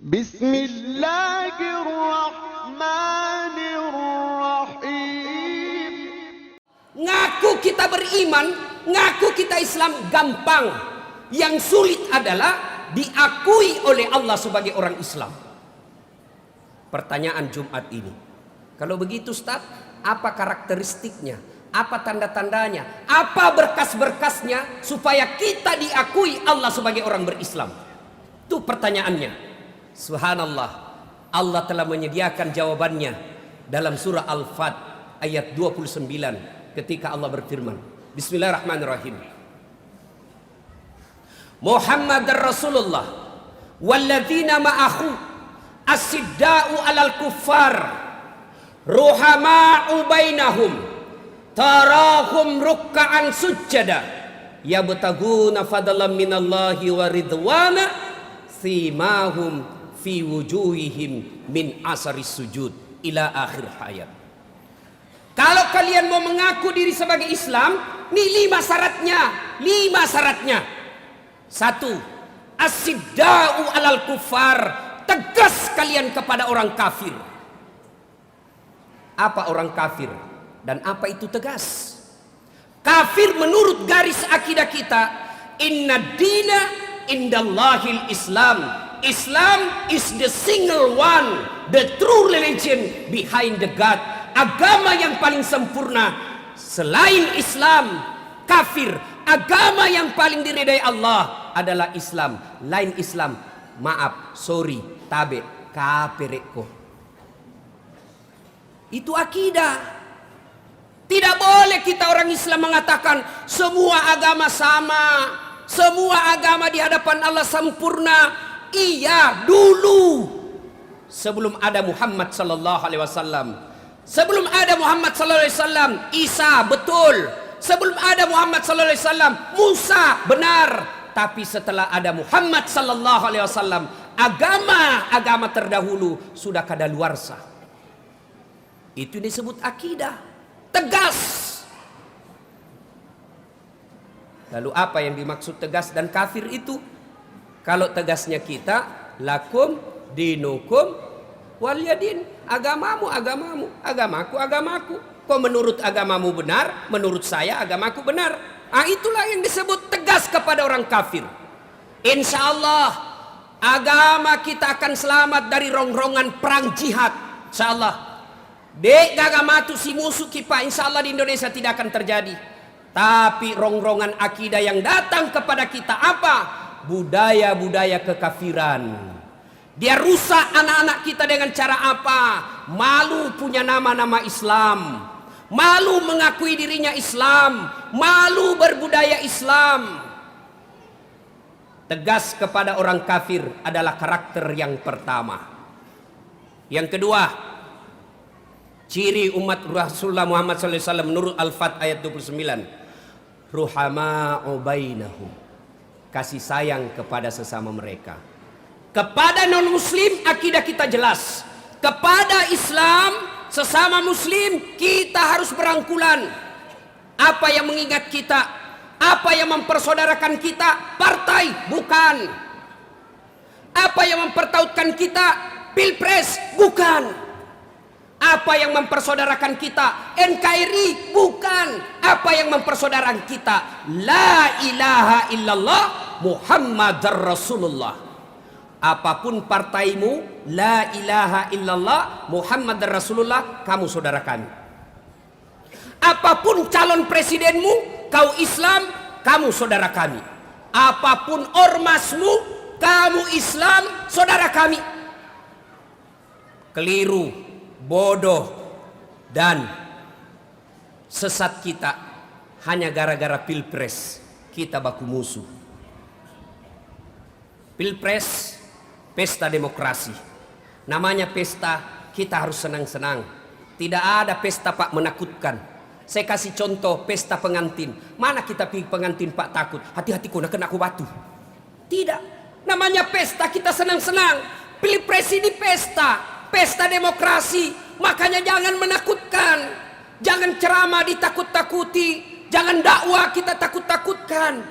Bismillahirrahmanirrahim. Ngaku kita beriman, ngaku kita Islam gampang. Yang sulit adalah diakui oleh Allah sebagai orang Islam. Pertanyaan Jumat ini, kalau begitu Ustaz, apa karakteristiknya? Apa tanda-tandanya? Apa berkas-berkasnya supaya kita diakui Allah sebagai orang berislam? Itu pertanyaannya. Subhanallah, Allah telah menyediakan jawabannya dalam surah Al-Fat ayat 29 ketika Allah berfirman, Bismillahirrahmanirrahim. Muhammadar Rasulullah walladzina ma'ahu as-sidda'u 'alal kuffar ruhama'u bainahum tarahum rukka'an sujjada yabtaguna fadlan minallahi wa ridwana simahum fi wujuhihim min asaris sujud ila akhir hayat. Kalau kalian mau mengaku diri sebagai Islam, nih 5 syaratnya. 5 syaratnya. 1. As-sidda'u 'alal kuffar. Tegas kalian kepada orang kafir. Apa orang kafir? Dan apa itu tegas? Kafir menurut garis akidah kita, inna dina indallahil Islam. Islam is the single one, the true religion behind the God. Agama yang paling sempurna selain Islam, kafir. Agama yang paling diridai Allah adalah Islam. Lain Islam, maaf, sorry, tabe, kafireko. Itu akidah. Tidak boleh kita orang Islam mengatakan semua agama sama, semua agama di hadapan Allah sempurna. Iya, dulu sebelum ada Muhammad sallallahu alaihi wasallam. Sebelum ada Muhammad sallallahu alaihi wasallam, Isa betul. Sebelum ada Muhammad sallallahu alaihi wasallam, Musa benar. Tapi setelah ada Muhammad sallallahu alaihi wasallam, agama terdahulu sudah kadaluarsa. Itu disebut akidah. Tegas. Lalu apa yang dimaksud tegas dan kafir itu? Kalau tegasnya kita, lakum dinukum waliyadin. Agamamu, agamamu, agamaku, agamaku. Kok menurut agamamu benar, menurut saya agamaku benar. Itulah yang disebut tegas kepada orang kafir. Insya Allah agama kita akan selamat dari rongrongan perang jihad. Insya Allah. Dek gagamatu si musuh kipa, insya Allah di Indonesia tidak akan terjadi. Tapi rongrongan akidah yang datang kepada kita apa? Budaya-budaya kekafiran. Dia rusak anak-anak kita dengan cara apa? Malu punya nama-nama Islam, malu mengakui dirinya Islam, malu berbudaya Islam. Tegas kepada orang kafir adalah karakter yang pertama. Yang kedua, ciri umat Rasulullah Muhammad SAW menurut Al-Fat ayat 29, ruhama'u bainahum. Kasih sayang kepada sesama mereka. Kepada non muslim akidah kita jelas. Kepada Islam sesama muslim kita harus berangkulan. Apa yang mengingat kita, apa yang mempersaudarakan kita, partai bukan. Apa yang mempertautkan kita, pilpres bukan. Apa yang mempersaudarakan kita, NKRI bukan. Apa yang mempersaudarakan kita, la ilaha illallah Muhammadar Rasulullah. Apapun partaimu, la ilaha illallah Muhammadar Rasulullah, kamu saudara kami. Apapun calon presidenmu, kau Islam, kamu saudara kami. Apapun ormasmu, kamu Islam, saudara kami. Keliru, bodoh, dan sesat kita hanya gara-gara pilpres kita baku musuh. Pilpres pesta demokrasi. Namanya pesta, kita harus senang-senang. Tidak ada pesta Pak menakutkan. Saya kasih contoh pesta pengantin. Mana kita pilih pengantin Pak takut? Hati-hati kena aku batu. Tidak. Namanya pesta, kita senang-senang. Pilpres ini pesta. Pesta demokrasi. Makanya jangan menakutkan. Jangan ceramah ditakut-takuti. Jangan dakwah kita takut-takutkan.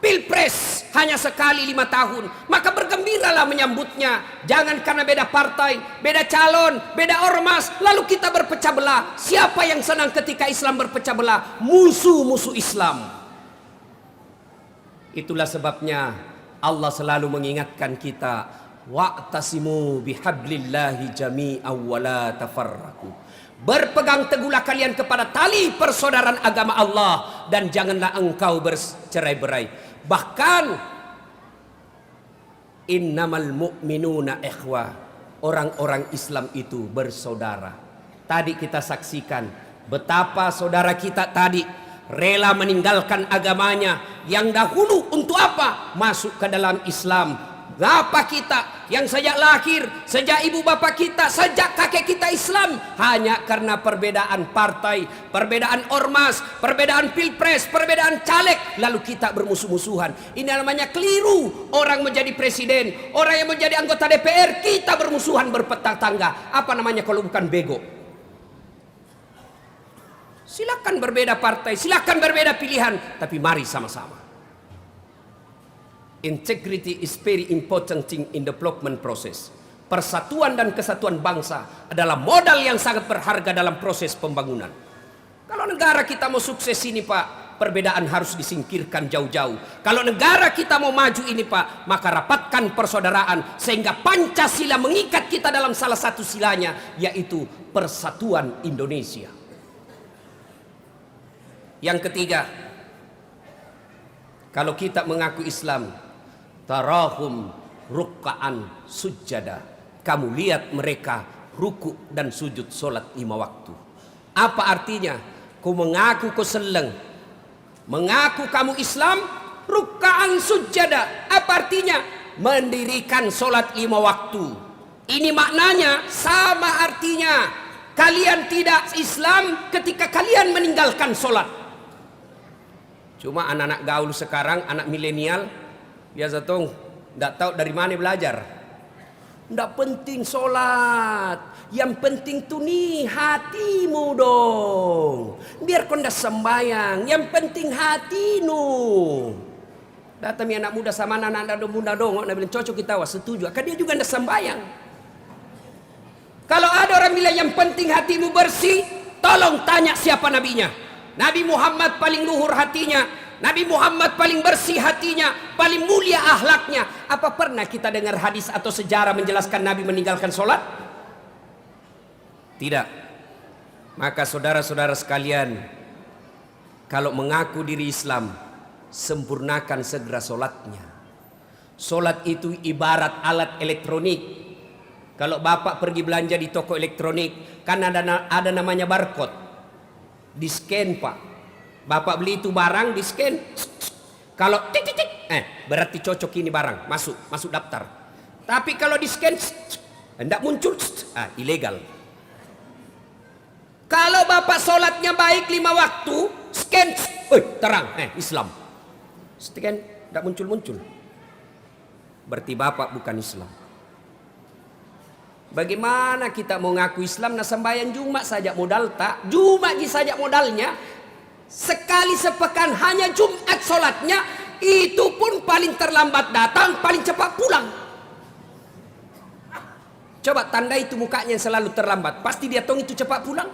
Pilpres hanya sekali 5 tahun, maka bergembiralah menyambutnya. Jangan karena beda partai, beda calon, beda ormas, lalu kita berpecah belah. Siapa yang senang ketika Islam berpecah belah? Musuh-musuh Islam. Itulah sebabnya Allah selalu mengingatkan kita, wa'tasimu bihablillahi jami'an wa la tafarraqu. Berpegang teguhlah kalian kepada tali persaudaraan agama Allah dan janganlah engkau bercerai-berai. Bahkan innamal mu'minuna ikhwah, orang-orang Islam itu bersaudara. Tadi kita saksikan betapa saudara kita tadi rela meninggalkan agamanya yang dahulu untuk apa? Masuk ke dalam Islam. Ngapa kita yang sejak lahir, sejak ibu bapak kita, sejak kakek kita Islam, hanya karena perbedaan partai, perbedaan ormas, perbedaan pilpres, perbedaan caleg, lalu kita bermusuh-musuhan. Ini namanya keliru. Orang menjadi presiden, orang yang menjadi anggota DPR, kita bermusuhan bertetangga. Apa namanya kalau bukan bego? Silakan berbeda partai, silakan berbeda pilihan, tapi mari sama-sama. Integrity is very important thing in development process. Persatuan dan kesatuan bangsa adalah modal yang sangat berharga dalam proses pembangunan. Kalau negara kita mau sukses ini Pak, perbedaan harus disingkirkan jauh-jauh. Kalau negara kita mau maju ini Pak, maka rapatkan persaudaraan sehingga Pancasila mengikat kita dalam salah satu silanya, yaitu persatuan Indonesia. Yang ketiga, kalau kita mengaku Islam, tarahum rukkaan sujada. Kamu lihat mereka ruku dan sujud solat 5 waktu. Apa artinya? Kau mengaku kau seleng, mengaku kamu Islam, rukkaan sujada. Apa artinya? Mendirikan solat 5 waktu. Ini maknanya sama artinya. Kalian tidak Islam ketika kalian meninggalkan solat. Cuma anak-anak gaul sekarang, anak milenial, biasa tuh nggak tahu dari mana belajar. Nggak penting sholat, yang penting tuh nih hatimu dong. Biar kau ndak sembayang, yang penting hatimu. Datang anak muda sama anak muda dong, nak bilang cocok kita wah setuju. Kan dia juga ndak sembayang. Kalau ada orang bilang yang penting hatimu bersih, tolong tanya siapa nabinya. Nabi Muhammad paling luhur hatinya, Nabi Muhammad paling bersih hatinya, paling mulia akhlaknya. Apa pernah kita dengar hadis atau sejarah menjelaskan Nabi meninggalkan sholat? Tidak. Maka saudara-saudara sekalian, kalau mengaku diri Islam, sempurnakan segera sholatnya. Sholat itu ibarat alat elektronik. Kalau bapak pergi belanja di toko elektronik, kan ada namanya barcode. Di scan Pak, bapak beli itu barang di scan, kalau titik berarti cocok ini barang, masuk daftar. Tapi kalau di scan hendak muncul, ilegal. Kalau bapak sholatnya baik 5 waktu, scan, terang, Islam. Scan hendak muncul, berarti bapak bukan Islam. Bagaimana kita mau ngaku Islam nah sembahyang Jumat saja modal tak? Jumat saja modalnya. Sekali sepekan hanya Jumat sholatnya, itu pun paling terlambat datang, paling cepat pulang. Coba tanda itu mukanya yang selalu terlambat, pasti dia tong itu cepat pulang.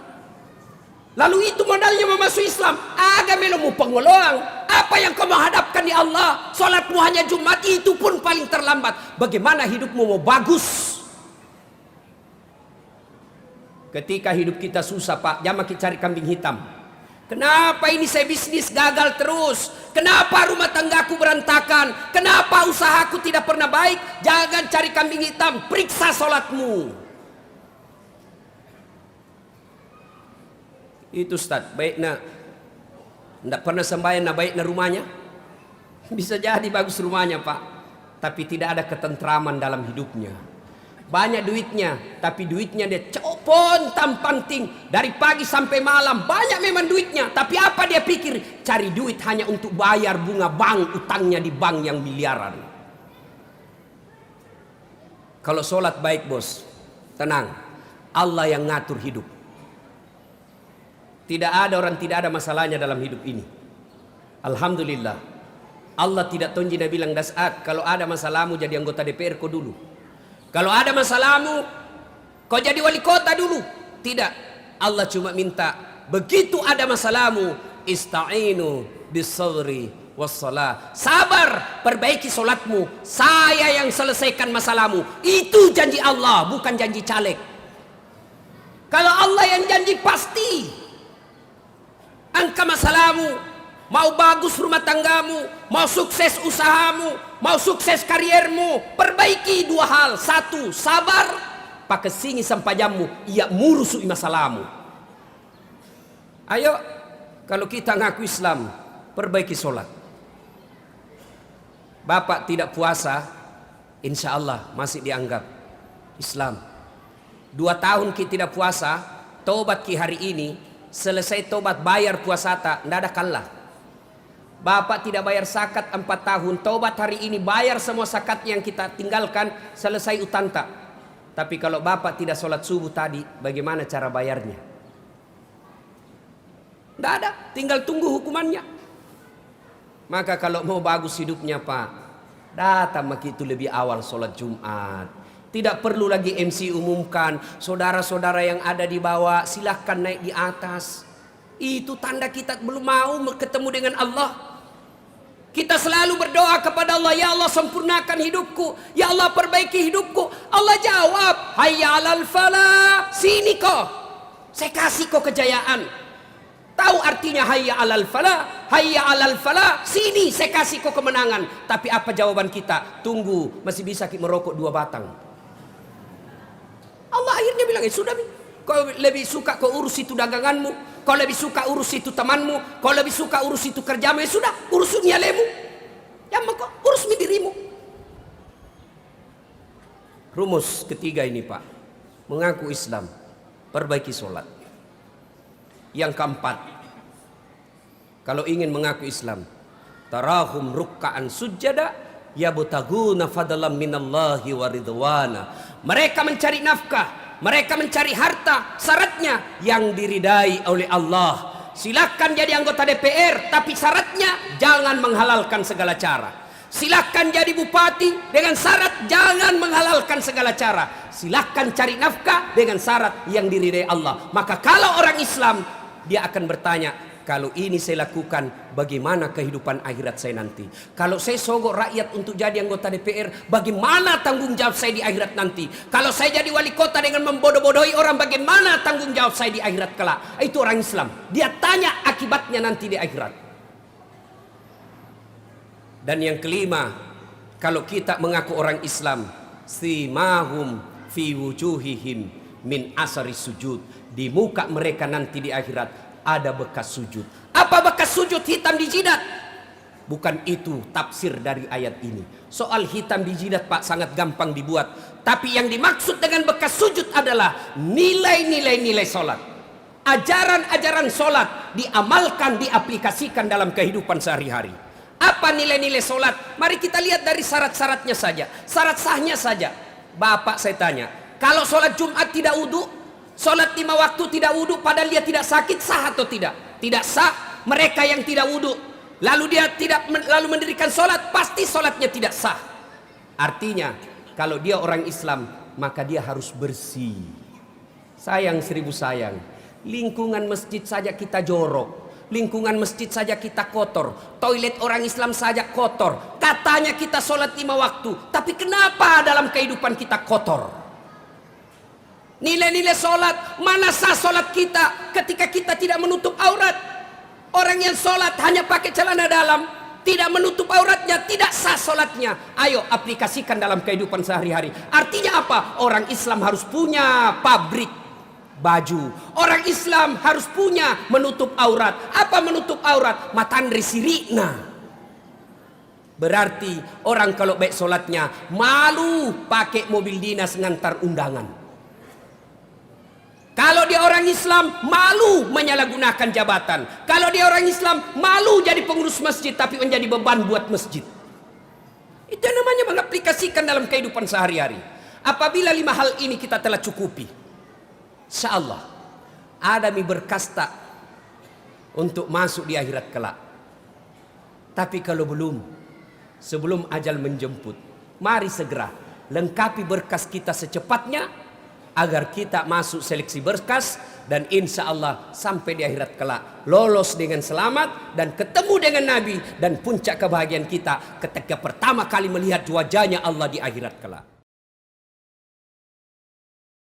Lalu itu modalnya memasuki Islam. Agamelomu pengoloang. Apa yang kau menghadapkan di Allah? Sholatmu hanya Jumat, itu pun paling terlambat. Bagaimana hidupmu mau bagus? Ketika hidup kita susah Pak, jangan kita cari kambing hitam. Kenapa ini saya bisnis gagal terus? Kenapa rumah tanggaku berantakan? Kenapa usahaku tidak pernah baik? Jangan cari kambing hitam, periksa sholatmu. Itu Ustaz, baiknya tidak pernah sembahyang, baiknya rumahnya. Bisa jadi bagus rumahnya Pak, tapi tidak ada ketentraman dalam hidupnya. Banyak duitnya, tapi duitnya dia copon tampanting dari pagi sampai malam. Banyak memang duitnya, tapi apa dia pikir? Cari duit hanya untuk bayar bunga bank, utangnya di bank yang miliaran. Kalau sholat baik bos, tenang, Allah yang ngatur hidup. Tidak ada orang tidak ada masalahnya dalam hidup ini. Alhamdulillah. Allah tidak tonjina bilang dasat, kalau ada masalahmu jadi anggota DPR kau dulu. Kalau ada masalahmu kau jadi wali kota dulu. Tidak. Allah cuma minta begitu ada masalahmu, ista'inu bis-sabri was-salah. Sabar, perbaiki solatmu. Saya yang selesaikan masalahmu. Itu janji Allah, bukan janji caleg. Kalau Allah yang janji pasti angka masalahmu. Mau bagus rumah tanggamu, mau sukses usahamu, mau sukses kariermu, perbaiki dua hal. Satu, sabar, pakai singi sampai jammu, ia murusui masalahmu. Ayo, kalau kita ngaku Islam, perbaiki sholat. Bapak tidak puasa, insya Allah masih dianggap Islam. 2 tahun kita tidak puasa, tobat ki hari ini, selesai tobat bayar puasa tak, tidak ada kalah. Bapak tidak bayar zakat 4 tahun, tobat hari ini bayar semua zakat yang kita tinggalkan, selesai utang tak. Tapi kalau bapak tidak sholat subuh tadi, bagaimana cara bayarnya? Tidak ada, tinggal tunggu hukumannya. Maka kalau mau bagus hidupnya Pak, datang begitu lebih awal sholat Jumat. Tidak perlu lagi MC umumkan, saudara-saudara yang ada di bawah silahkan naik di atas. Itu tanda kita belum mau ketemu dengan Allah. Kita selalu berdoa kepada Allah, ya Allah sempurnakan hidupku, ya Allah perbaiki hidupku. Allah jawab, hayya 'alal falah, sini kau, saya kasih kau kejayaan. Tahu artinya hayya 'alal falah? Hayya 'alal falah, sini saya kasih kau kemenangan. Tapi apa jawaban kita? Tunggu, masih bisa merokok 2 batang. Allah akhirnya bilang, sudah, kau lebih suka kau urus itu daganganmu, kau lebih suka urus itu temanmu, kau lebih suka urus itu kerjamu, ya sudah, urus nyalemu. Ya maka urus dirimu. Rumus ketiga ini Pak, mengaku Islam, perbaiki sholat. Yang keempat, kalau ingin mengaku Islam, tarahum rukka'an sujada yabtaguna fadlan minallahi wa ridwana. Mereka mencari nafkah, mereka mencari harta, syaratnya yang diridai oleh Allah. Silakan jadi anggota DPR, tapi syaratnya jangan menghalalkan segala cara. Silakan jadi bupati dengan syarat jangan menghalalkan segala cara. Silakan cari nafkah dengan syarat yang diridai Allah. Maka kalau orang Islam, dia akan bertanya, kalau ini saya lakukan, bagaimana kehidupan akhirat saya nanti? Kalau saya sogok rakyat untuk jadi anggota DPR, bagaimana tanggung jawab saya di akhirat nanti? Kalau saya jadi wali kota dengan membodoh-bodohi orang, bagaimana tanggung jawab saya di akhirat kelak? Itu orang Islam. Dia tanya akibatnya nanti di akhirat. Dan yang kelima, kalau kita mengaku orang Islam, simahum fi wujuhihim min asari sujud. Di muka mereka nanti di akhirat ada bekas sujud. Apa bekas sujud? Hitam di jidat. Bukan itu tafsir dari ayat ini. Soal hitam di jidat Pak sangat gampang dibuat. Tapi yang dimaksud dengan bekas sujud adalah nilai-nilai sholat. Ajaran-ajaran sholat diamalkan, diaplikasikan dalam kehidupan sehari-hari. Apa nilai-nilai sholat? Mari kita lihat dari syarat-syaratnya saja. Syarat sahnya saja. Bapak saya tanya, kalau sholat Jumat tidak wudhu, sholat 5 waktu tidak wudhu, padahal dia tidak sakit, sah atau tidak? Tidak sah. Mereka yang tidak wudhu, lalu dia tidak lalu mendirikan sholat, pasti sholatnya tidak sah. Artinya, kalau dia orang Islam, maka dia harus bersih. Sayang 1000 sayang, lingkungan masjid saja kita jorok. Lingkungan masjid saja kita kotor. Toilet orang Islam saja kotor. Katanya kita sholat 5 waktu, tapi kenapa dalam kehidupan kita kotor? Nilai-nilai sholat, mana sah sholat kita ketika kita tidak menutup aurat? Orang yang sholat hanya pakai celana dalam, tidak menutup auratnya, tidak sah sholatnya. Ayo aplikasikan dalam kehidupan sehari-hari. Artinya apa? Orang Islam harus punya pabrik baju. Orang Islam harus punya menutup aurat. Apa menutup aurat? Matandri sirikna. Berarti orang kalau baik sholatnya, malu pakai mobil dinas ngantar undangan. Kalau dia orang Islam, malu menyalahgunakan jabatan. Kalau dia orang Islam, malu jadi pengurus masjid tapi menjadi beban buat masjid. Itu namanya mengaplikasikan dalam kehidupan sehari-hari. Apabila 5 hal ini kita telah cukupi, insya Allah ada berkas tak untuk masuk di akhirat kelak. Tapi kalau belum, sebelum ajal menjemput. Mari segera lengkapi berkas kita secepatnya agar kita masuk seleksi berkas dan insya Allah sampai di akhirat kelak lolos dengan selamat dan ketemu dengan Nabi, dan puncak kebahagiaan kita ketika pertama kali melihat wajahnya Allah di akhirat kelak.